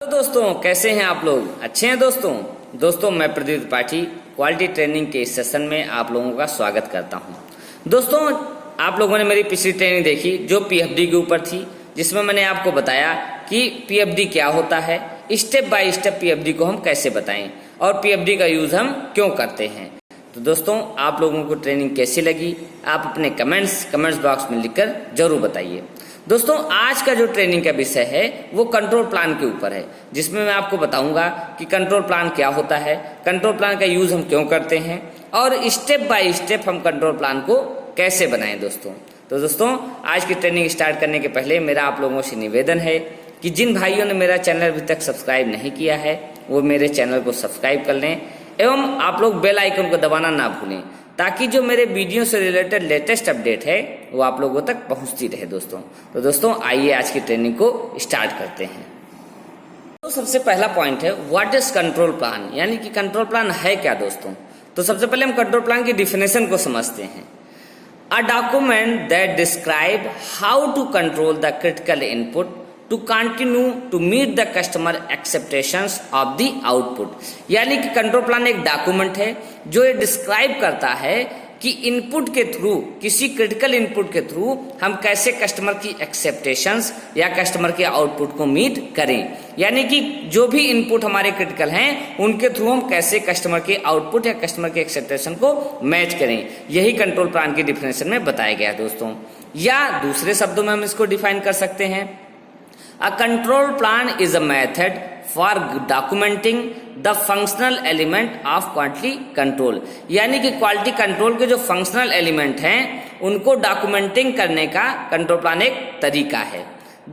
तो दोस्तों कैसे हैं आप लोग? अच्छे हैं दोस्तों मैं प्रदीप त्रिपाठी क्वालिटी ट्रेनिंग के इस सेशन में आप लोगों का स्वागत करता हूं। दोस्तों आप लोगों ने मेरी पिछली ट्रेनिंग देखी जो पीएफडी के ऊपर थी, जिसमें मैंने आपको बताया कि पीएफडी क्या होता है, स्टेप बाय स्टेप पीएफडी को हम कैसे बताएं और पीएफडी का यूज हम क्यों करते हैं। तो दोस्तों आप लोगों को ट्रेनिंग कैसी लगी आप अपने कमेंट्स बॉक्स में लिखकर जरूर बताइए। दोस्तों आज का जो ट्रेनिंग का विषय है वो कंट्रोल प्लान के ऊपर है, जिसमें मैं आपको बताऊंगा कि कंट्रोल प्लान क्या होता है, कंट्रोल प्लान का यूज हम क्यों करते हैं और स्टेप बाय स्टेप हम कंट्रोल प्लान को कैसे बनाएं। दोस्तों आज की ट्रेनिंग स्टार्ट करने के पहले मेरा आप लोगों से निवेदन है कि जिन भाइयों ने मेरा चैनल अभी तक सब्सक्राइब नहीं किया है वो मेरे चैनल को सब्सक्राइब कर लें एवं आप लोग बेल आइकन को दबाना ना भूलें, ताकि जो मेरे वीडियो से रिलेटेड लेटेस्ट अपडेट है वो आप लोगों तक पहुंचती रहे। दोस्तों आइए आज की ट्रेनिंग को स्टार्ट करते हैं। तो सबसे पहला पॉइंट है व्हाट इज कंट्रोल प्लान, यानी कि कंट्रोल प्लान है क्या दोस्तों। तो सबसे पहले हम कंट्रोल प्लान की डिफिनेशन को समझते हैं। A document that describe how to control the critical input to continue to meet the customer expectations of the output, यानी कि कंट्रोल प्लान एक डॉक्यूमेंट है जो ये डिस्क्राइब करता है कि इनपुट के थ्रू, किसी क्रिटिकल इनपुट के थ्रू हम कैसे कस्टमर की एक्सेप्टेशंस या कस्टमर के आउटपुट को मीट करें, यानी कि जो भी इनपुट हमारे क्रिटिकल हैं उनके थ्रू हम कैसे कस्टमर के आउटपुट या कस्टमर के एक्सेप्टेशन को मैच करें। यही कंट्रोल प्लान की डिफिनेशन में बताया गया दोस्तों, या दूसरे शब्दों में हम इसको डिफाइन कर सकते हैं। A control plan is a method for documenting the functional element of quality control, यानी कि क्वालिटी कंट्रोल के जो फंक्शनल एलिमेंट हैं उनको डॉक्यूमेंटिंग करने का कंट्रोल प्लान एक तरीका है।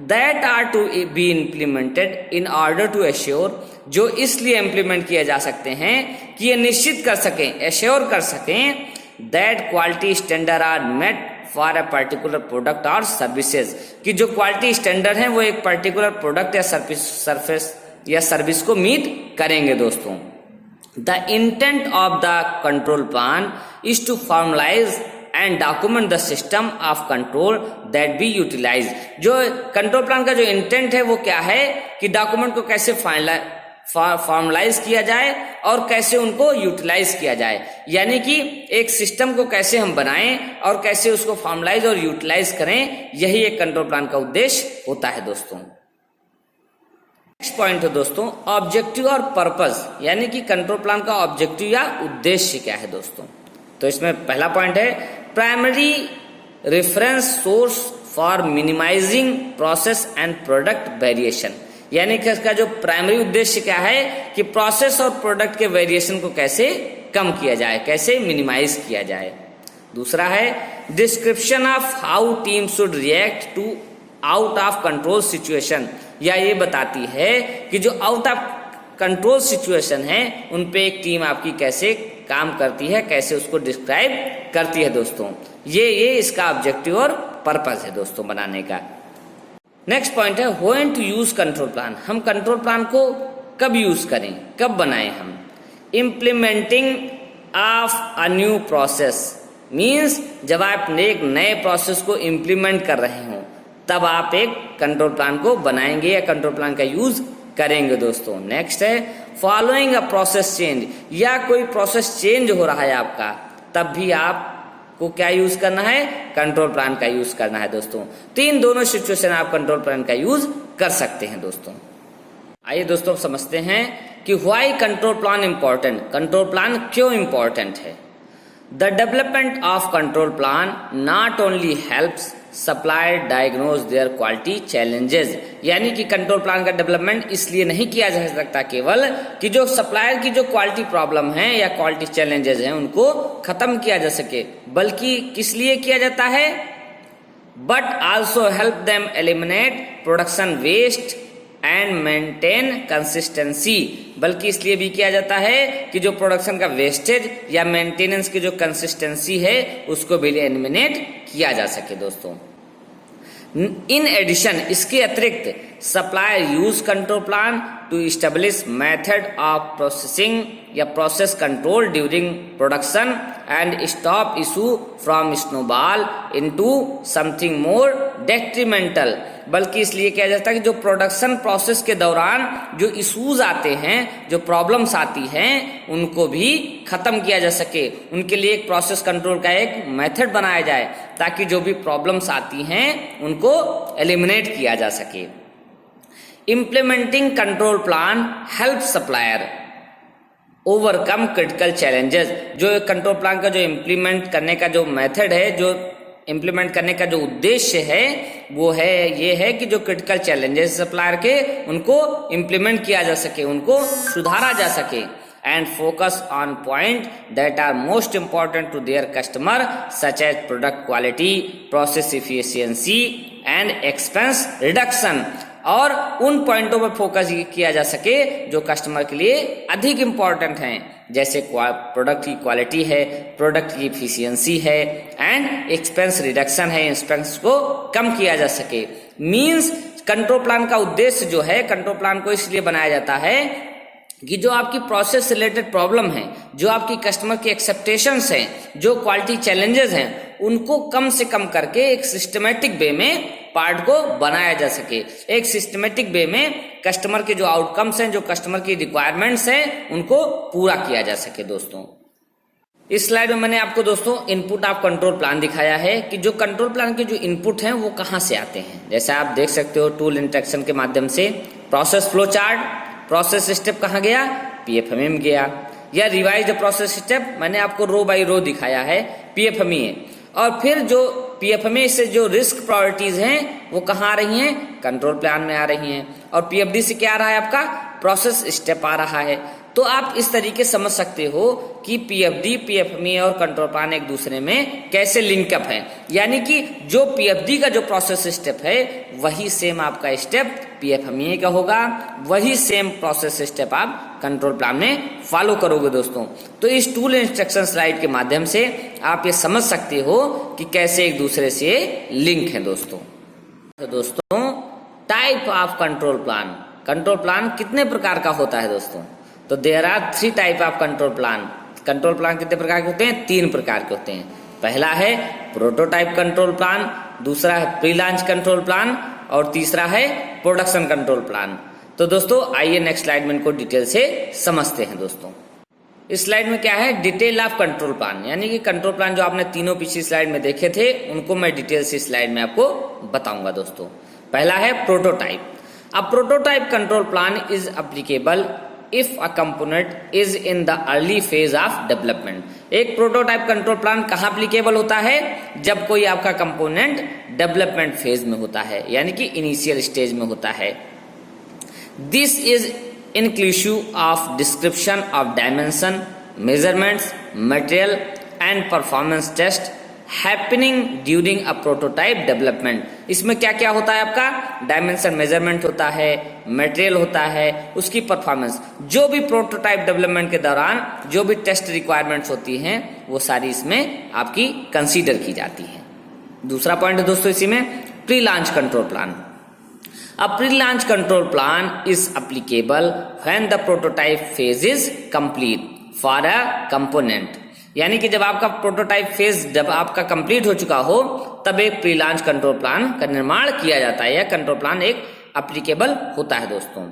That are to be implemented in order to assure, जो इसलिए इम्प्लीमेंट किए जा सकते हैं कि ये निश्चित कर सकें, एश्योर कर सकें that quality standard are met for a particular product और सर्विसेज, कि जो क्वालिटी स्टैंडर्ड है वो एक पर्टिकुलर प्रोडक्ट या सर्विस को मीट करेंगे। दोस्तों the intent of the control plan is to formalize and document the system of control that be utilize. जो कंट्रोल प्लान का जो इंटेंट है वो क्या है कि डॉक्यूमेंट को कैसे फॉर्मलाइज किया जाए और कैसे उनको यूटिलाइज किया जाए, यानी कि एक सिस्टम को कैसे हम बनाएं और कैसे उसको फॉर्मलाइज और यूटिलाइज करें, यही एक कंट्रोल प्लान का उद्देश्य होता है। दोस्तों नेक्स्ट पॉइंट है दोस्तों ऑब्जेक्टिव और पर्पस, यानी कि कंट्रोल प्लान का ऑब्जेक्टिव या उद्देश्य क्या है दोस्तों। तो इसमें पहला पॉइंट है primary reference source for minimizing process and product variation, यानी कि इसका जो प्राइमरी उद्देश्य क्या है कि प्रोसेस और प्रोडक्ट के वेरिएशन को कैसे कम किया जाए, कैसे मिनिमाइज किया जाए। दूसरा है description of how team should react to out of control situation, या ये बताती है कि जो आउट ऑफ कंट्रोल सिचुएशन है उन पे एक टीम आपकी कैसे काम करती है, कैसे उसको डिस्क्राइब करती है। दोस्तों ये इसका ऑब्जेक्टिव और पर्पस है दोस्तों बनाने का। नेक्स्ट पॉइंट है when to use control plan, हम कंट्रोल प्लान को कब यूज करें, कब बनाएं हम। Implementing of a new process means जब आप एक नए प्रोसेस को इम्प्लीमेंट कर रहे हो तब आप एक कंट्रोल प्लान को बनाएंगे या कंट्रोल प्लान का यूज करेंगे। दोस्तों नेक्स्ट है फॉलोइंग अ प्रोसेस चेंज, या कोई प्रोसेस चेंज हो रहा है आपका तब भी आप को क्या यूज करना है, कंट्रोल प्लान का यूज करना है। दोस्तों तो इन दोनों सिचुएशन आप कंट्रोल प्लान का यूज कर सकते हैं। दोस्तों आइए दोस्तों समझते हैं कि why control plan important, control plan क्यों इंपॉर्टेंट है। The development of control plan not only helps supplier diagnose there quality challenges, यानी कि कंट्रोल प्लान का डेवलपमेंट इसलिए नहीं किया जा सकता केवल कि जो सप्लायर की जो क्वालिटी प्रॉब्लम है या क्वालिटी चैलेंजेस हैं उनको खत्म किया जा सके, बल्कि किस लिए किया जाता है, but also help them eliminate production waste and maintain consistency, बल्कि इसलिए भी किया जाता है कि जो प्रोडक्शन का वेस्टेज या मेंटेनेंस की जो कंसिस्टेंसी है उसको भी एलिमिनेट किया जा सके। दोस्तों इन एडिशन, इसके अतिरिक्त supplier use control plan to establish method of processing या process control during production and stop issue from snowball into something more detrimental. बल्कि इसलिए किया जाता है कि जो प्रोडक्शन प्रोसेस के दौरान जो इश्यूज आते हैं, जो प्रॉब्लम्स आती हैं, उनको भी खत्म किया जा सके। उनके लिए एक प्रोसेस कंट्रोल का एक मेथड बनाया जाए ताकि जो भी प्रॉब्लम्स आती हैं उनको एलिमिनेट किया जा सके। Implementing control plan help supplier overcome critical challenges. जो कंट्रोल प्लान का जो इम्प्लीमेंट करने का जो मेथड है, जो इम्प्लीमेंट करने का जो उद्देश्य है वो है ये है कि जो क्रिटिकल चैलेंजेस सप्लायर के उनको इम्प्लीमेंट किया जा सके, उनको सुधारा जा सके। And focus on point that are most important to their customer such as product quality, process efficiency and expense reduction. और उन पॉइंटों पर फोकस किया जा सके जो कस्टमर के लिए अधिक इंपॉर्टेंट हैं, जैसे प्रोडक्ट की क्वालिटी है, प्रोडक्ट की इफिशियंसी है एंड एक्सपेंस रिडक्शन है, एक्सपेंस को कम किया जा सके। मींस कंट्रोल प्लान का उद्देश्य जो है, कंट्रोल प्लान को इसलिए बनाया जाता है कि जो आपकी प्रोसेस रिलेटेड प्रॉब्लम है, जो आपकी कस्टमर की एक्सेप्टेशंस हैं, जो क्वालिटी चैलेंजेस हैं, उनको कम से कम करके एक सिस्टमेटिक वे में पार्ट को बनाया जा सके। एक सिस्टमेटिक वे में कस्टमर के जो आउटकम्स हैं, जो कस्टमर की रिक्वायरमेंट्स हैं, उनको पूरा किया जा सके। दोस्तों इस स्लाइड में मैंने आपको दोस्तों इनपुट ऑफ कंट्रोल प्लान दिखाया है कि जो कंट्रोल प्लान के जो इनपुट हैं वो कहाँ से आते हैं। जैसे आप देख सकते हो टूल इंस्ट्रक्शन के माध्यम से process flow chart, process step कहाँ गया, पीएफएमई में गया। या रिवाइज प्रोसेस स्टेप मैंने आपको रो बाय रो दिखाया है, पीएफएमई है। और फिर जो पीएफएमई से जो रिस्क प्रायोरिटीज हैं वो कहाँ आ रही हैं, कंट्रोल प्लान में आ रही हैं। और पीएफडी से क्या आ रहा है, आपका प्रोसेस स्टेप आ रहा है। तो आप इस तरीके समझ सकते हो कि पीएफडी, पीएफएमई और कंट्रोल प्लान एक दूसरे में कैसे लिंकअप है। यानी कि जो पीएफडी का जो प्रोसेस स्टेप है वही सेम आपका स्टेप पीएफएमई का होगा, वही सेम प्रोसेस स्टेप आप कंट्रोल प्लान में फॉलो करोगे। दोस्तों तो इस टूल इंस्ट्रक्शन स्लाइड के माध्यम से आप ये समझ सकते हो कि कैसे एक दूसरे से लिंक है। दोस्तों type of control plan, control plan कितने प्रकार का होता है दोस्तों? तो there are 3 type of control plan. Control plan कितने प्रकार के होते हैं? 3 प्रकार के होते हैं। पहला है प्रोटोटाइप कंट्रोल प्लान, दूसरा है प्री लॉन्च कंट्रोल प्लान और तीसरा है प्रोडक्शन कंट्रोल प्लान। तो दोस्तों आइए नेक्स्ट स्लाइड में इनको डिटेल से समझते हैं। दोस्तों इस स्लाइड में क्या है, डिटेल ऑफ कंट्रोल प्लान, यानी कि कंट्रोल प्लान जो आपने तीनों पिछली स्लाइड में देखे थे उनको मैं डिटेल से स्लाइड में आपको बताऊंगा। दोस्तों पहला है prototype. A prototype control plan is applicable if a component is in the early phase of development. एक प्रोटोटाइप कंट्रोल प्लान कहाँ एप्लीकेबल होता है? जब कोई आपका कंपोनेंट डेवलपमेंट फेज में होता है, यानी कि इनिशियल स्टेज में होता है। This is inclusive of description of dimension, measurements, material and performance test happening during a prototype development। इसमें क्या क्या होता है आपका? डायमेंशन मेजरमेंट होता है, मटेरियल होता है, उसकी परफॉर्मेंस, जो भी प्रोटोटाइप डेवलपमेंट के दौरान जो भी टेस्ट रिक्वायरमेंट्स होती हैं वो सारी इसमें आपकी कंसीडर की जाती है। दूसरा पॉइंट है दोस्तों इसी में pre launch control plan. A pre-launch control plan is applicable when the prototype phase is complete for a component। यानी कि जब आपका प्रोटोटाइप फेज जब आपका कंप्लीट हो चुका हो तब एक प्री लॉन्च कंट्रोल प्लान का निर्माण किया जाता है, या कंट्रोल प्लान एक एप्लीकेबल होता है। दोस्तों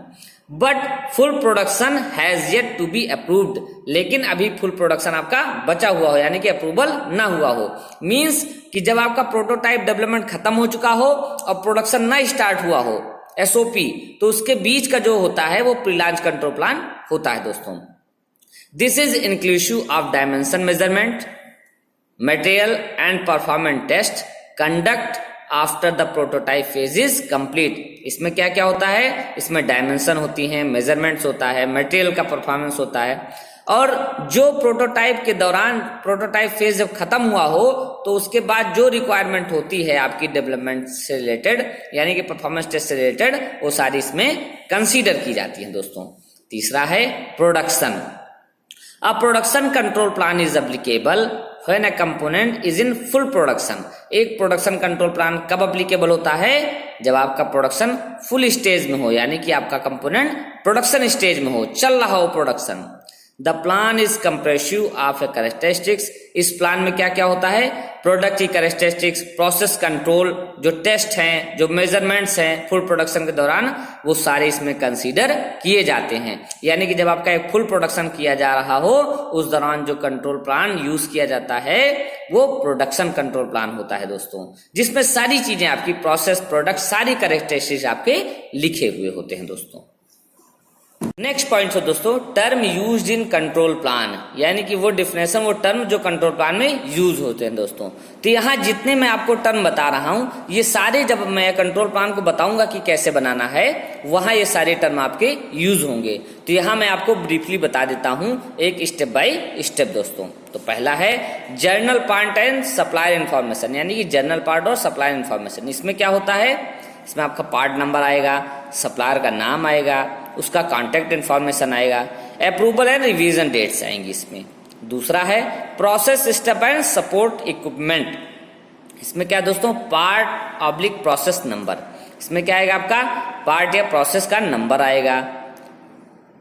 but full production has yet to be approved, लेकिन अभी फुल प्रोडक्शन आपका बचा हुआ हो, यानी कि अप्रूवल ना हुआ हो। मींस कि जब आपका प्रोटोटाइप डेवलपमेंट खत्म हो चुका हो और प्रोडक्शन ना स्टार्ट हुआ हो, एसओपी, तो उसके बीच का जो होता है वो प्री लॉन्च कंट्रोल प्लान होता है। दोस्तों this is inclusive of dimension measurement, material and performance test conduct after the prototype phase is complete. इसमें क्या क्या होता है? इसमें डायमेंशन होती हैं, मेजरमेंट्स होता है, मटेरियल का परफॉर्मेंस होता है। और जो प्रोटोटाइप के दौरान प्रोटोटाइप फेज जब खत्म हुआ हो तो उसके बाद जो रिक्वायरमेंट होती है आपकी डेवलपमेंट से रिलेटेड, यानी कि परफॉर्मेंस टेस्ट से रिलेटेड, वो सारी इसमें कंसीडर की जाती है। दोस्तों तीसरा है production. A production control plan is applicable when a component is in full production. एक प्रोडक्शन कंट्रोल प्लान कब अप्लीकेबल होता है? जब आपका प्रोडक्शन फुल स्टेज में हो, यानी कि आपका कंपोनेंट प्रोडक्शन स्टेज में हो, चल रहा हो production. The plan is compressive of A characteristics. इस प्लान में क्या क्या होता है? प्रोडक्ट की कैरेक्टरिस्टिक्स, प्रोसेस कंट्रोल, जो टेस्ट हैं, जो मेजरमेंट्स हैं फुल प्रोडक्शन के दौरान, वो सारे इसमें कंसीडर किए जाते हैं। यानी कि जब आपका एक फुल प्रोडक्शन किया जा रहा हो, उस दौरान जो कंट्रोल प्लान यूज किया जाता है वो प्रोडक्शन कंट्रोल प्लान होता है दोस्तों, जिसमें सारी चीजें आपकी प्रोसेस, प्रोडक्ट, सारी कैरेक्टरिस्टिक्स आपके लिखे हुए होते हैं दोस्तों। नेक्स्ट पॉइंट है दोस्तों, term used in control plan, यानी कि वो डिफिनेशन, वो टर्म जो कंट्रोल प्लान में यूज होते हैं दोस्तों। तो यहाँ जितने मैं आपको टर्म बता रहा हूँ, ये सारे जब मैं कंट्रोल प्लान को बताऊंगा कि कैसे बनाना है, वहां ये सारे टर्म आपके यूज होंगे। तो यहाँ मैं आपको ब्रीफली बता देता हूँ एक स्टेप बाय स्टेप दोस्तों। तो पहला है journal part and supplier information, यानी कि जर्नल पार्ट और सप्लायर इन्फॉर्मेशन। इसमें क्या होता है? इसमें आपका पार्ट नंबर आएगा, सप्लायर का नाम आएगा, उसका कॉन्टैक्ट इन्फॉर्मेशन आएगा, अप्रूवल एंड रिवीजन डेट्स आएंगी इसमें। दूसरा है process step and support equipment. इसमें क्या दोस्तों? Part oblique process number. इसमें क्या आएगा? आपका पार्ट या प्रोसेस का नंबर आएगा।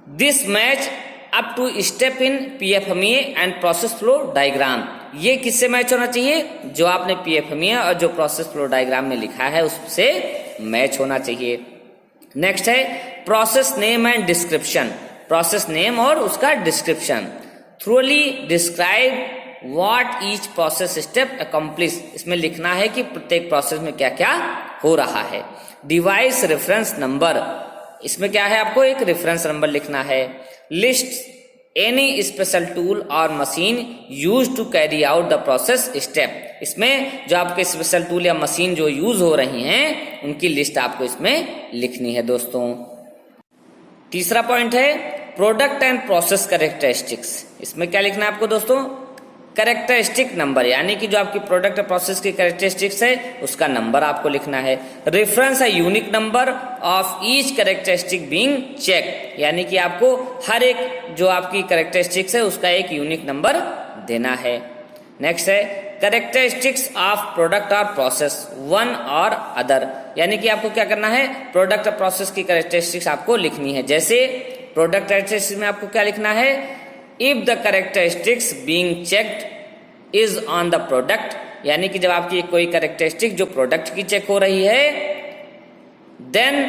This match up to step in PFMEA and process flow diagram. ये किससे मैच होना चाहिए? जो आपने पीएफएमईए और जो प्रोसेस फ्लो डायग्राम में लिखा है उससे मैच होना चाहिए। नेक्स्ट है process name and description. Process name और उसका description. Thoroughly describe what each process step accomplish. इसमें लिखना है कि प्रत्येक प्रोसेस में क्या क्या हो रहा है। Device reference number. इसमें क्या है? आपको एक रेफरेंस नंबर लिखना है। लिस्ट एनी स्पेशल टूल और machine use to carry out the process step. इसमें जो आपके स्पेशल टूल या मशीन जो यूज हो रही हैं, उनकी लिस्ट आपको इसमें लिखनी है दोस्तों। तीसरा पॉइंट है प्रोडक्ट एंड प्रोसेस कैरेक्टरिस्टिक्स। इसमें क्या लिखना है आपको दोस्तों? कैरेक्टरिस्टिक नंबर, यानी कि जो आपकी प्रोडक्ट और प्रोसेस की कैरेक्टरिस्टिक्स है उसका नंबर आपको लिखना है। रेफरेंस है unique number of each characteristic being check, यानी कि आपको हर एक जो आपकी कैरेक्टरिस्टिक्स है उसका एक यूनिक नंबर देना है। नेक्स्ट है कैरेक्टरिस्टिक्स ऑफ प्रोडक्ट और प्रोसेस वन और अदर, यानी कि आपको क्या करना है? प्रोडक्ट और प्रोसेस की कैरेक्टरिस्टिक्स आपको लिखनी है। जैसे प्रोडक्ट कैरेक्टरिस्टिक्स में आपको क्या लिखना है? If the characteristics being checked is on the product, यानी कि जब आपकी कोई कैरेक्टरिस्टिक जो प्रोडक्ट की चेक हो रही है, then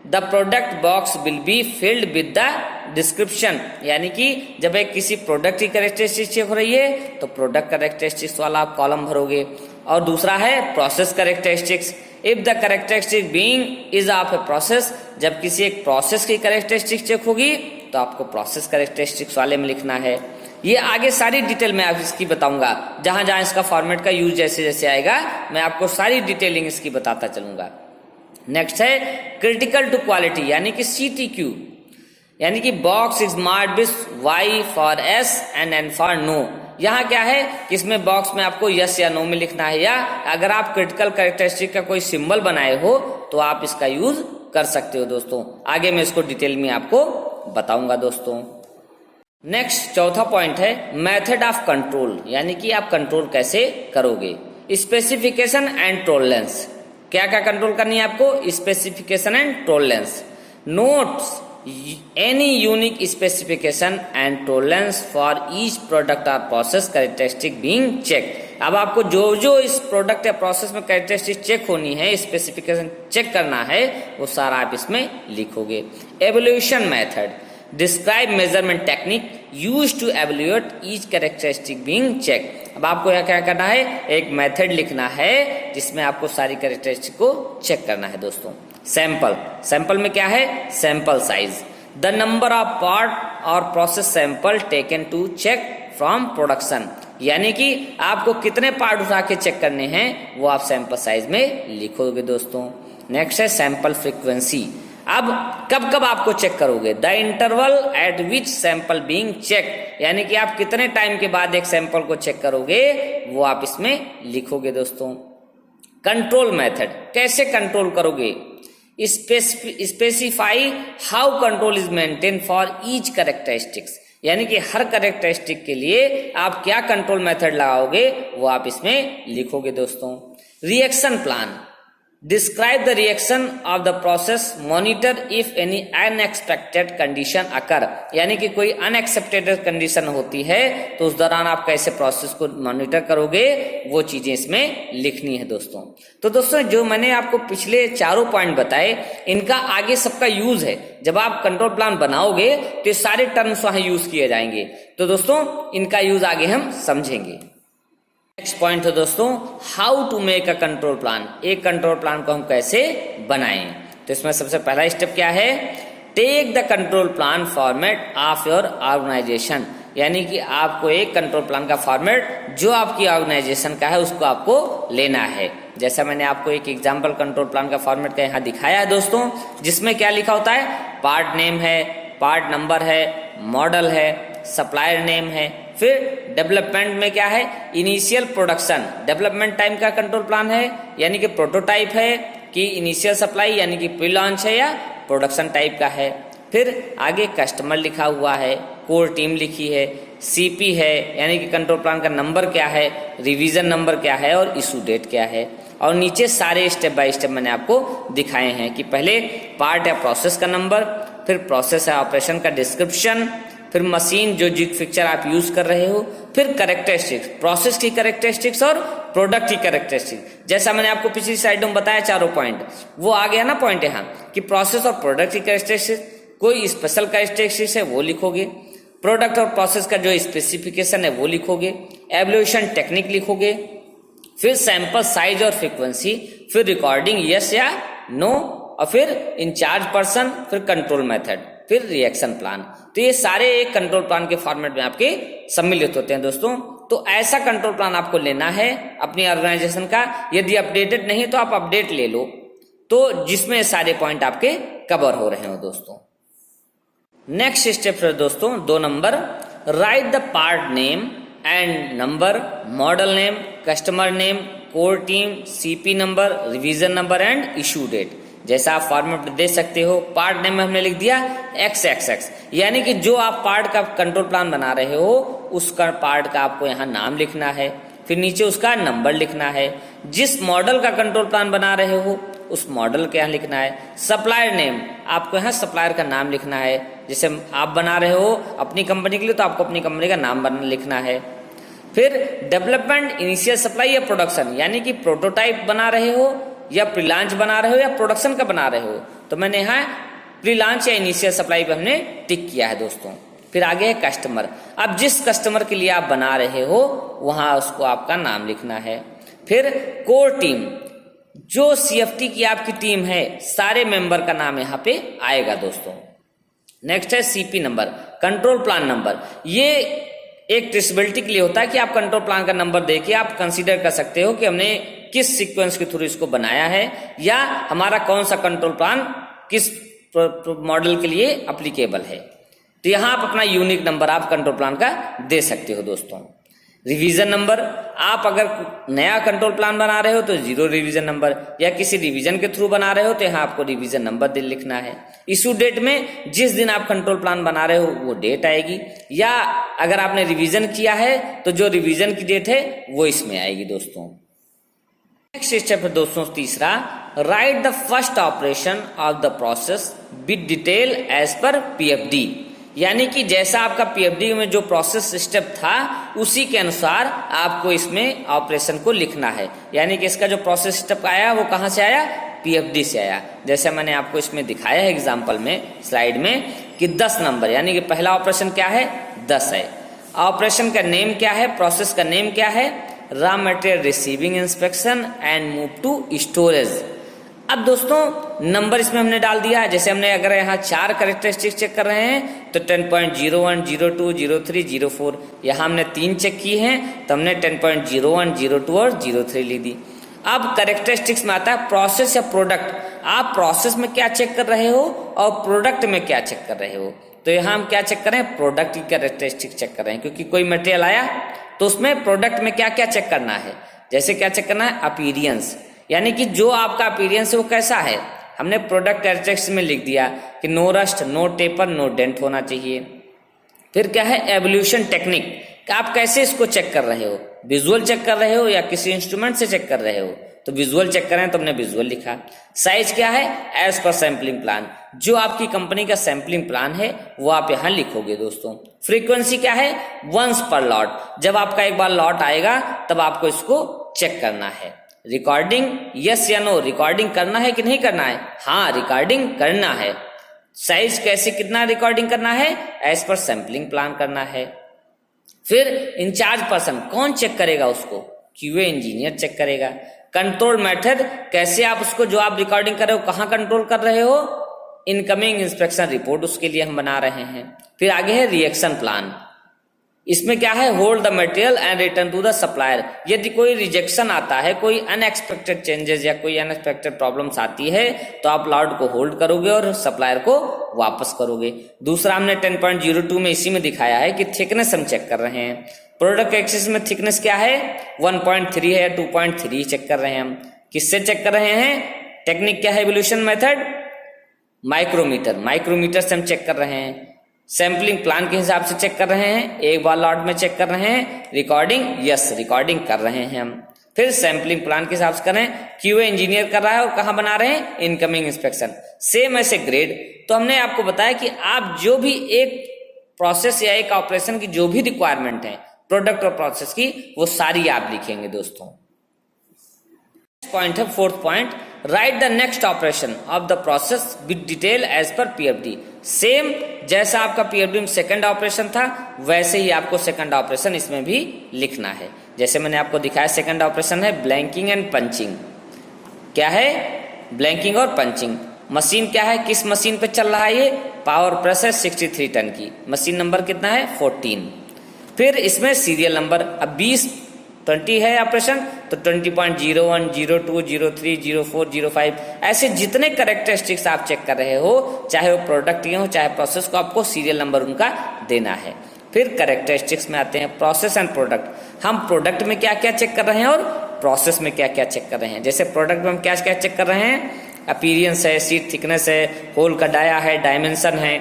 the product box will be filled with the description, यानी कि जब एक किसी प्रोडक्ट की कैरेक्टरिस्टिक चेक हो रही है तो प्रोडक्ट कैरेक्टरिस्टिक्स वाला आप कॉलम भरोगे। और दूसरा है process characteristics. If the characteristic being is of a process, जब किसी एक प्रोसेस की कैरेक्टरिस्टिक चेक होगी तो आपको प्रोसेस कैरेक्टरिस्टिक्स वाले में लिखना है। ये आगे सारी डिटेल में आप इसकी बताऊंगा, जहां जहां इसका फॉर्मेट का यूज जैसे जैसे आएगा मैं आपको सारी डिटेलिंग इसकी बताता चलूंगा। नेक्स्ट है क्रिटिकल टू क्वालिटी, यानी कि CTQ, यानी कि box is marked with Y for S and N for no. यहाँ क्या है कि इसमें बॉक्स में आपको यस या नो में लिखना है, या अगर आप क्रिटिकल कैरेक्टरिस्टिक का कोई सिंबल बनाए हो तो आप इसका यूज कर सकते हो दोस्तों। आगे मैं इसको डिटेल में आपको बताऊंगा दोस्तों। नेक्स्ट चौथा पॉइंट है मेथड ऑफ कंट्रोल, यानी कि आप कंट्रोल कैसे करोगे। स्पेसिफिकेशन एंड टॉलरेंस, क्या क्या कंट्रोल करनी है आपको? Specification and tolerance. Notes any unique specification and tolerance for each product or process characteristic being checked। अब आपको जो जो इस प्रोडक्ट या प्रोसेस में कैरेक्टरिस्टिक चेक होनी है, स्पेसिफिकेशन चेक करना है, वो सारा आप इसमें लिखोगे। Evaluation method, describe measurement technique use to evaluate each characteristic being check. अब आपको यह क्या करना है? एक मेथड लिखना है जिसमें आपको सारी कैरेक्टरिस्टिक को चेक करना है दोस्तों। सैंपल, सैंपल में क्या है? Sample size, the number of part और process sample taken to check from production, यानी कि आपको कितने पार्ट उठा के चेक करने हैं वो आप सैंपल साइज में लिखोगे दोस्तों। नेक्स्ट है सैंपल फ्रीक्वेंसी। अब कब कब आपको चेक करोगे? The interval at which sample being check, यानी कि आप कितने टाइम के बाद एक सैंपल को चेक करोगे वो आप इसमें लिखोगे दोस्तों। कंट्रोल मेथड, कैसे कंट्रोल करोगे? Specify how control is maintain for each characteristics, यानी कि हर कैरेक्टरिस्टिक के लिए आप क्या कंट्रोल मेथड लगाओगे वो आप इसमें लिखोगे दोस्तों। Reaction plan, describe the reaction of the process, monitor if any unexpected condition occur, यानी कि कोई अनएक्सेप्टेड कंडीशन होती है तो उस दौरान आप कैसे प्रोसेस को मॉनिटर करोगे वो चीजें इसमें लिखनी है दोस्तों। तो दोस्तों जो मैंने आपको पिछले चारों पॉइंट बताए इनका आगे सबका यूज है। जब आप कंट्रोल प्लान बनाओगे तो ये सारे टर्म्स वहां यूज किए जाएंगे, तो दोस्तों इनका यूज आगे हम समझेंगे। नेक्स्ट पॉइंट है दोस्तों how to make a control plan, एक कंट्रोल प्लान को हम कैसे बनाएं। तो इसमें सबसे पहला स्टेप क्या है, take the control plan format of your organization, यानी कि आपको एक कंट्रोल प्लान का फॉर्मेट जो आपकी ऑर्गेनाइजेशन का है उसको आपको लेना है। जैसा मैंने आपको एक एग्जांपल कंट्रोल प्लान का फॉर्मेट का यहाँ दिखाया है दोस्तों, जिसमें क्या लिखा होता है, पार्ट नेम है, पार्ट नंबर है, मॉडल है, सप्लायर नेम है, फिर डेवलपमेंट में क्या है, इनिशियल प्रोडक्शन, डेवलपमेंट टाइम का कंट्रोल प्लान है, यानी कि प्रोटोटाइप है कि इनिशियल सप्लाई यानी कि प्री लॉन्च है या प्रोडक्शन टाइप का है। फिर आगे कस्टमर लिखा हुआ है, कोर टीम लिखी है, सीपी है यानी कि कंट्रोल प्लान का नंबर क्या है, रिवीजन नंबर क्या है और इशू डेट क्या है। और नीचे सारे स्टेप बाय स्टेप मैंने आपको दिखाए हैं कि पहले पार्ट या प्रोसेस का नंबर, फिर प्रोसेस या ऑपरेशन का डिस्क्रिप्शन, फिर मशीन जो जिग फिक्चर आप यूज कर रहे हो, फिर कैरेक्टरिस्टिक्स, प्रोसेस की कैरेक्टरिस्टिक्स और प्रोडक्ट की कैरेक्टरिस्टिक्स। जैसा मैंने आपको पिछली स्लाइड में बताया चारों पॉइंट, वो आ गया ना पॉइंट यहाँ कि प्रोसेस और प्रोडक्ट की कैरेक्टरिस्टिक्स, कोई स्पेशल कैरेक्टरिस्टिक्स है वो लिखोगे, प्रोडक्ट और प्रोसेस का जो स्पेसिफिकेशन है वो लिखोगे, एवोल्यूशन टेक्निक लिखोगे, फिर सैंपल साइज और फ्रीक्वेंसी, फिर रिकॉर्डिंग यस या नो, और फिर इंचार्ज पर्सन, फिर कंट्रोल मेथड, फिर रिएक्शन प्लान। तो ये सारे एक कंट्रोल प्लान के फॉर्मेट में आपके सम्मिलित होते हैं दोस्तों। तो ऐसा कंट्रोल प्लान आपको लेना है अपनी ऑर्गेनाइजेशन का। यदि अपडेटेड नहीं तो आप अपडेट ले लो, तो जिसमें सारे पॉइंट आपके कवर हो रहे हो दोस्तों। नेक्स्ट स्टेप है दोस्तों 2 number, write the part name and number, model name, customer name, core team, CP number, revision number and issue date. जैसा आप फॉर्मेट दे सकते हो, पार्ट नेम में हमने लिख दिया XXX, यानी कि जो आप पार्ट का कंट्रोल प्लान बना रहे हो उसका पार्ट का आपको यहाँ नाम लिखना है, फिर नीचे उसका नंबर लिखना है। जिस मॉडल का कंट्रोल प्लान बना रहे हो उस मॉडल के यहाँ लिखना है। सप्लायर नेम, आपको यहाँ सप्लायर का नाम लिखना है। जैसे आप बना रहे हो अपनी कंपनी के लिए तो आपको अपनी कंपनी का नाम लिखना है। फिर डेवलपमेंट, इनिशियल सप्लाई या प्रोडक्शन, यानी कि प्रोटोटाइप बना रहे हो या प्री लॉन्च बना रहे हो या प्रोडक्शन का बना रहे हो, तो मैंने यहाँ प्री लॉन्च या इनिशियल सप्लाई पे हमने टिक किया है दोस्तों। फिर आगे है कस्टमर, अब जिस कस्टमर के लिए आप बना रहे हो वहां उसको आपका नाम लिखना है। फिर कोर टीम, जो CFT की आपकी टीम है सारे मेंबर का नाम यहाँ पे आएगा दोस्तों। नेक्स्ट है CP number, control plan number. ये एक ट्रेसेबिलिटी के लिए होता है कि आप कंट्रोल प्लान का नंबर देके आप कंसीडर कर सकते हो कि हमने किस सीक्वेंस के थ्रू इसको बनाया है या हमारा कौन सा कंट्रोल प्लान किस मॉडल के लिए अप्लीकेबल है। तो यहाँ आप अपना यूनिक नंबर आप कंट्रोल प्लान का दे सकते हो दोस्तों। रिवीजन नंबर, आप अगर नया कंट्रोल प्लान बना रहे हो तो 0 रिवीजन नंबर, या किसी रिवीजन के थ्रू बना रहे हो तो यहाँ आपको रिवीजन नंबर लिखना है। इशू डेट में जिस दिन आप कंट्रोल प्लान बना रहे हो वो डेट आएगी, या अगर आपने रिवीजन किया है तो जो रिवीजन की डेट है वो इसमें आएगी दोस्तों। नेक्स्ट स्टेप है दोस्तों तीसरा, write the first operation of the process with detail as per PFD, यानी कि जैसा आपका PFD में जो प्रोसेस स्टेप था उसी के अनुसार आपको इसमें ऑपरेशन को लिखना है। यानी कि इसका जो प्रोसेस स्टेप आया वो कहाँ से आया, PFD से आया। जैसे मैंने आपको इसमें दिखाया है एग्जांपल में स्लाइड में कि 10 नंबर, यानी कि पहला ऑपरेशन क्या है 10 है। ऑपरेशन का नेम क्या है, प्रोसेस का नेम क्या है, raw material receiving inspection and move to storage. अब दोस्तों नंबर इसमें हमने डाल दिया। जैसे हमने अगर यहाँ 4 कैरेक्टरिस्टिक्स चेक कर रहे हैं तो 10.01, 02, 03, 04, यहाँ हमने 3 चेक की हैं तो हमने 10.01, 02 और 03 लिख दी। अब कैरेक्टरिस्टिक्स में आता है प्रोसेस या प्रोडक्ट, आप प्रोसेस में क्या चेक कर रहे हो और प्रोडक्ट में क्या चेक कर रहे हो। तो यहाँ हम क्या चेक कर रहे हैं, प्रोडक्ट की कैरेक्टरिस्टिक्स चेक कर रहे हैं, क्योंकि कोई मटेरियल आया तो उसमें प्रोडक्ट में क्या क्या चेक करना है। जैसे क्या चेक करना है, अपीरियंस, यानी कि जो आपका अपीरियंस है वो कैसा है। हमने प्रोडक्ट कैरेक्टरिस्टिक्स में लिख दिया कि no rust, no taper, no dent होना चाहिए। फिर क्या है एवोल्यूशन टेक्निक, कि आप कैसे इसको चेक कर रहे हो, विजुअल चेक कर रहे हो या किसी इंस्ट्रूमेंट से चेक कर रहे हो, तो विजुअल चेक करें तो हमने विजुअल लिखा। साइज क्या है, एज पर सैम्पलिंग प्लान, जो आपकी कंपनी का सैम्पलिंग प्लान है वो आप यहाँ लिखोगे दोस्तों। फ्रीक्वेंसी क्या है, वंस पर लॉट, जब आपका एक बार लॉट आएगा तब आपको इसको चेक करना है। रिकॉर्डिंग यस या नो, रिकॉर्डिंग करना है कि नहीं करना है, हाँ रिकॉर्डिंग करना है। साइज कैसे कितना रिकॉर्डिंग करना है, एज पर सैम्पलिंग प्लान करना है। फिर इंचार्ज पर्सन कौन चेक करेगा उसको, क्यूए इंजीनियर चेक करेगा। कंट्रोल मेथड, कैसे आप उसको जो आप रिकॉर्डिंग कर रहे हो कहाँ कंट्रोल कर रहे हो, इनकमिंग इंस्पेक्शन रिपोर्ट उसके लिए हम बना रहे हैं। फिर आगे है रिएक्शन प्लान, इसमें क्या है, hold the material and return to the supplier, यदि कोई रिजेक्शन आता है, कोई अनएक्सपेक्टेड चेंजेस या कोई अनएक्सपेक्टेड प्रॉब्लम्स आती है तो आप लॉट को होल्ड करोगे और सप्लायर को वापस करोगे। दूसरा हमने 10.02 में इसी में दिखाया है कि थिकनेस हम चेक कर रहे हैं। प्रोडक्ट एक्सिस में थिकनेस क्या है, 1.3 है, 2.3 चेक कर रहे हैं हम। किससे चेक कर रहे हैं, टेक्निक क्या है, एवोल्यूशन मेथड, माइक्रोमीटर, माइक्रोमीटर से हम चेक कर रहे हैं। सैम्पलिंग प्लान के हिसाब से चेक कर रहे हैं, एक बार लॉट में चेक कर रहे हैं। रिकॉर्डिंग यस, रिकॉर्डिंग कर रहे हैं हम। फिर सैम्पलिंग प्लान के हिसाब से कर रहे हैं, क्यूए इंजीनियर कर रहा है और कहाँ बना रहे हैं, इनकमिंग इंस्पेक्शन। सेम ऐसे ग्रेड, तो हमने आपको बताया कि आप जो भी एक प्रोसेस या एक ऑपरेशन की जो भी रिक्वायरमेंट है प्रोडक्ट और प्रोसेस की, वो सारी आप लिखेंगे दोस्तों। पॉइंट है fourth point, write the next operation of the process with detail as per PFD. Same जैसा आपका पीएफडी में सेकंड ऑपरेशन था वैसे ही आपको सेकंड ऑपरेशन इसमें भी लिखना है। जैसे मैंने आपको दिखाया, सेकंड ऑपरेशन है ब्लैंकिंग एंड पंचिंग। क्या है, ब्लैंकिंग और पंचिंग। मशीन क्या है, किस मशीन पे चल रहा है ये, पावर प्रेस है 63 टन की, मशीन नंबर कितना है 14। फिर इसमें सीरियल नंबर, अब 20 है ऑपरेशन तो 20.01, 02, 03, 04, 05 ऐसे जितने कैरेक्टरिस्टिक्स आप चेक कर रहे हो, चाहे वो प्रोडक्ट के हो चाहे प्रोसेस को, आपको सीरियल नंबर उनका देना है। फिर कैरेक्टरिस्टिक्स में आते हैं प्रोसेस एंड प्रोडक्ट। हम प्रोडक्ट में क्या क्या चेक कर रहे हैं और प्रोसेस में क्या क्या चेक कर रहे हैं। जैसे प्रोडक्ट में हम क्या क्या चेक कर रहे हैं, अपीयरेंस है, सीट थिकनेस है, होल का डाया है, डायमेंशन है।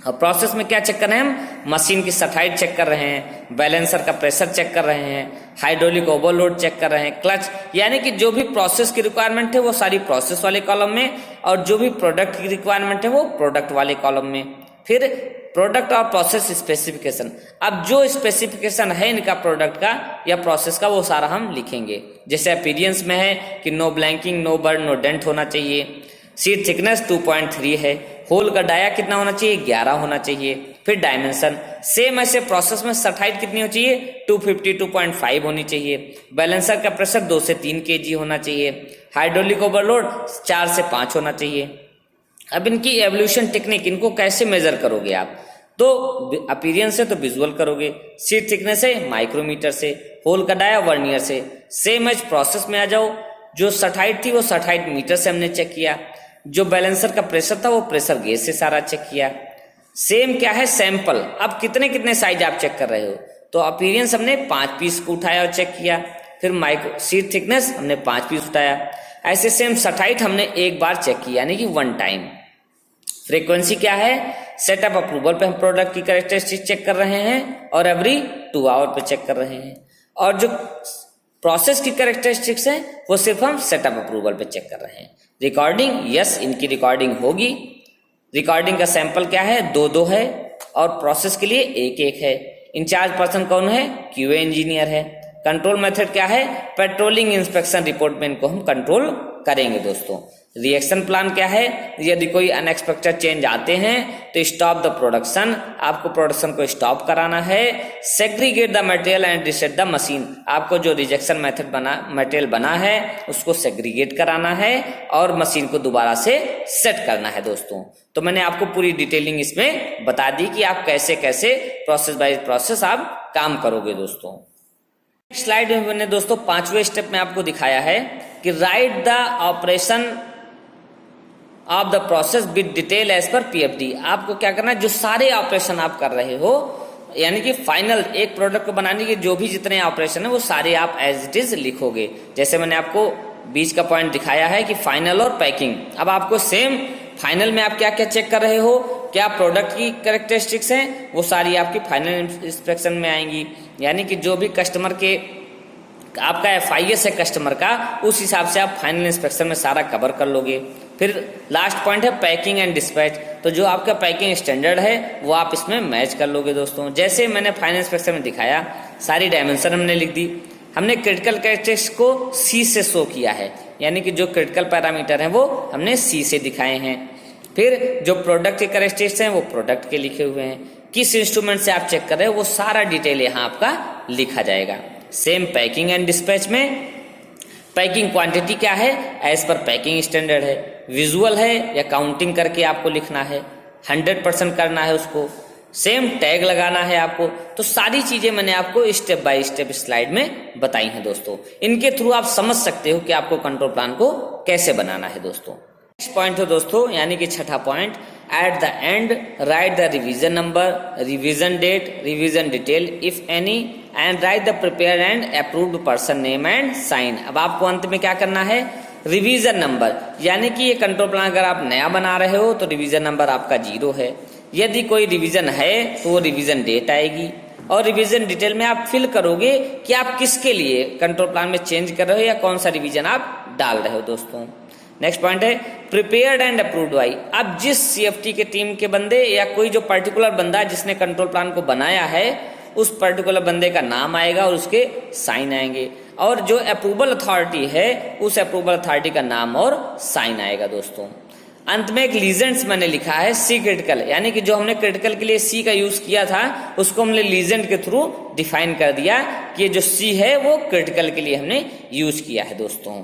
और प्रोसेस में क्या चेक कर रहे हैं हम, मशीन की सफाई चेक कर रहे हैं, बैलेंसर का प्रेशर चेक कर रहे हैं, हाइड्रोलिक ओवरलोड चेक कर रहे हैं, क्लच, यानी कि जो भी प्रोसेस की रिक्वायरमेंट है वो सारी प्रोसेस वाले कॉलम में, और जो भी प्रोडक्ट की रिक्वायरमेंट है वो प्रोडक्ट वाले कॉलम में। फिर प्रोडक्ट और प्रोसेस स्पेसिफिकेशन, अब जो स्पेसिफिकेशन है इनका प्रोडक्ट का या प्रोसेस का वो सारा हम लिखेंगे। जैसे अपीयरेंस में है कि no blanking, no burn, no dent होना चाहिए। सीट थिकनेस 2.3 है, होल का डाया कितना होना चाहिए, 11 होना चाहिए। फिर डायमेंशन सेम ऐसे प्रोसेस में सफाई कितनी होनी चाहिए, 252.5 होनी चाहिए। बैलेंसर का प्रेशर 2 से 3 kg होना चाहिए। हाइड्रोलिक ओवरलोड 4 से 5 होना चाहिए। अब इनकी एवोल्यूशन टेक्निक, इनको कैसे मेजर करोगे आप, तो अपीयरेंस से तो विजुअल करोगे, सीट थिकनेस से माइक्रोमीटर से, होल का डाया वर्नियर से। सेम एज प्रोसेस में आ जाओ, जो सठाइट थी वो सठाइट मीटर से हमने चेक किया, जो बैलेंसर का प्रेशर था वो प्रेशर गेज से सारा चेक किया। सेम क्या है सैंपल, अब कितने कितने साइज आप चेक कर रहे हो, तो अपीयरेंस हमने 5 पीस को उठाया और चेक किया। फिर माइक्रो सीट थिकनेस हमने 5 पीस उठाया। ऐसे सेम सठाइट हमने एक बार चेक किया, यानी कि 1 टाइम। फ्रीक्वेंसी क्या है, सेटअप अप्रूवल पे हम प्रोडक्ट की कैरेक्टरिस्टिक चेक कर रहे हैं और एवरी 2 आवर पे चेक कर रहे हैं। और जो प्रोसेस की कैरेक्टरिस्टिक्स है वो सिर्फ हम सेटअप अप्रूवल पे चेक कर रहे हैं। रिकॉर्डिंग यस, इनकी रिकॉर्डिंग होगी। रिकॉर्डिंग का सैंपल क्या है, 2-2 है, और प्रोसेस के लिए 1-1 है। इंचार्ज पर्सन कौन है, क्यूए इंजीनियर है। कंट्रोल मेथड क्या है, पेट्रोलिंग इंस्पेक्शन रिपोर्ट में इनको हम कंट्रोल करेंगे दोस्तों। रिएक्शन प्लान क्या है, यदि कोई अनएक्सपेक्टेड चेंज आते हैं तो स्टॉप द प्रोडक्शन, आपको प्रोडक्शन को स्टॉप कराना है। Segregate the material and reset the machine, आपको जो रिजेक्शन मेथड मटेरियल बना है उसको सेग्रीगेट कराना है और मशीन को दोबारा से सेट करना है दोस्तों। तो मैंने आपको पूरी डिटेलिंग इसमें बता दी कि आप कैसे कैसे प्रोसेस बाय प्रोसेस आप काम करोगे दोस्तों। स्लाइड में मैंने दोस्तों 5वें स्टेप में आपको दिखाया है कि write the operation of the process with detail as per PFD. आपको क्या करना है, जो सारे ऑपरेशन आप कर रहे हो, यानी कि फाइनल एक प्रोडक्ट को बनाने के जो भी जितने ऑपरेशन है वो सारे आप एज इट इज लिखोगे। जैसे मैंने आपको बीच का पॉइंट दिखाया है कि फाइनल और पैकिंग। अब आपको सेम फाइनल में आप क्या क्या चेक कर रहे हो, क्या प्रोडक्ट की कैरेक्टरिस्टिक्स हैं वो सारी आपकी फाइनल इंस्पेक्शन में आएंगी, यानी कि जो भी कस्टमर के आपका FIS है कस्टमर का, उस हिसाब से आप फाइनल इंस्पेक्शन में सारा कवर कर लोगे। फिर लास्ट पॉइंट है पैकिंग एंड डिस्पैच, तो जो आपका पैकिंग स्टैंडर्ड है वो आप इसमें मैच कर लोगे दोस्तों। जैसे मैंने फाइनल इंस्पेक्शन में दिखाया, सारी डायमेंशन हमने लिख दी, हमने क्रिटिकल कैरेक्टरिस्टिक्स को C से शो किया है, यानी कि जो क्रिटिकल पैरामीटर हैं वो हमने C से दिखाए हैं। फिर जो प्रोडक्ट के कैरेक्टरिस्टिक्स हैं वो प्रोडक्ट के लिखे हुए हैं, किस इंस्ट्रूमेंट से आप चेक कर रहे हो वो सारा डिटेल यहाँ आपका लिखा जाएगा। सेम पैकिंग एंड डिस्पैच में पैकिंग क्वांटिटी क्या है, एज पर पैकिंग स्टैंडर्ड है, विजुअल है या काउंटिंग करके आपको लिखना है, 100% करना है उसको, सेम टैग लगाना है आपको। तो सारी चीजें मैंने आपको स्टेप बाय स्टेप स्लाइड में बताई हैं दोस्तों। इनके थ्रू आप समझ सकते हो कि आपको कंट्रोल प्लान को कैसे बनाना है दोस्तों। नेक्स्ट पॉइंट है दोस्तों, यानी कि छठा point, at the end write the revision number, revision date, revision detail if any, and write the prepare and approved person name and sign. अब आपको अंत में क्या करना है, रिवीजन नंबर, यानी कि ये कंट्रोल प्लान अगर आप नया बना रहे हो तो रिवीजन नंबर आपका 0 है, यदि कोई रिवीजन है तो वो रिवीजन डेट आएगी, और रिवीजन डिटेल में आप फिल करोगे कि आप किसके लिए कंट्रोल प्लान में चेंज कर रहे हो या कौन सा रिवीजन आप डाल रहे हो दोस्तों। नेक्स्ट पॉइंट है प्रिपेयर्ड एंड अप्रूव्ड बाई। अब जिस CFT के टीम के बंदे या कोई जो पर्टिकुलर बंदा जिसने कंट्रोल प्लान को बनाया है, उस पर्टिकुलर बंदे का नाम आएगा और उसके साइन आएंगे, और जो अप्रूवल अथॉरिटी है उस अप्रूवल अथॉरिटी का नाम और साइन आएगा दोस्तों। अंत में एक लीजेंड्स मैंने लिखा है C क्रिटिकल, यानी कि जो हमने क्रिटिकल के लिए C का यूज किया था उसको हमने लीजेंड के थ्रू डिफाइन कर दिया कि ये जो C है वो क्रिटिकल के लिए हमने यूज किया है दोस्तों।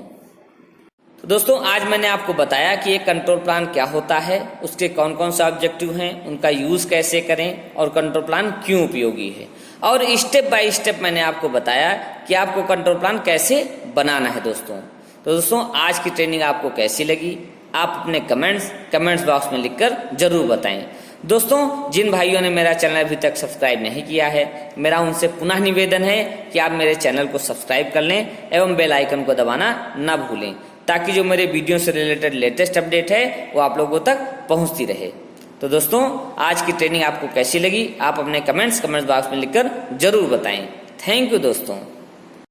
तो दोस्तों आज मैंने आपको बताया कि एक कंट्रोल प्लान क्या होता है, उसके कौन कौन सा ऑब्जेक्टिव हैं, उनका यूज कैसे करें और कंट्रोल प्लान क्यों उपयोगी है, और स्टेप बाय स्टेप मैंने आपको बताया कि आपको कंट्रोल प्लान कैसे बनाना है दोस्तों। तो दोस्तों आज की ट्रेनिंग आपको कैसी लगी, आप अपने कमेंट्स बॉक्स में लिखकर जरूर बताएं। दोस्तों जिन भाइयों ने मेरा चैनल अभी तक सब्सक्राइब नहीं किया है, मेरा उनसे पुनः निवेदन है कि आप मेरे चैनल को सब्सक्राइब कर लें एवं बेल आइकन को दबाना न भूलें, ताकि जो मेरे वीडियो से रिलेटेड लेटेस्ट अपडेट है वो आप लोगों तक पहुंचती रहे। तो दोस्तों आज की ट्रेनिंग आपको कैसी लगी, आप अपने कमेंट्स बॉक्स में लिखकर जरूर बताएं। थैंक यू दोस्तों।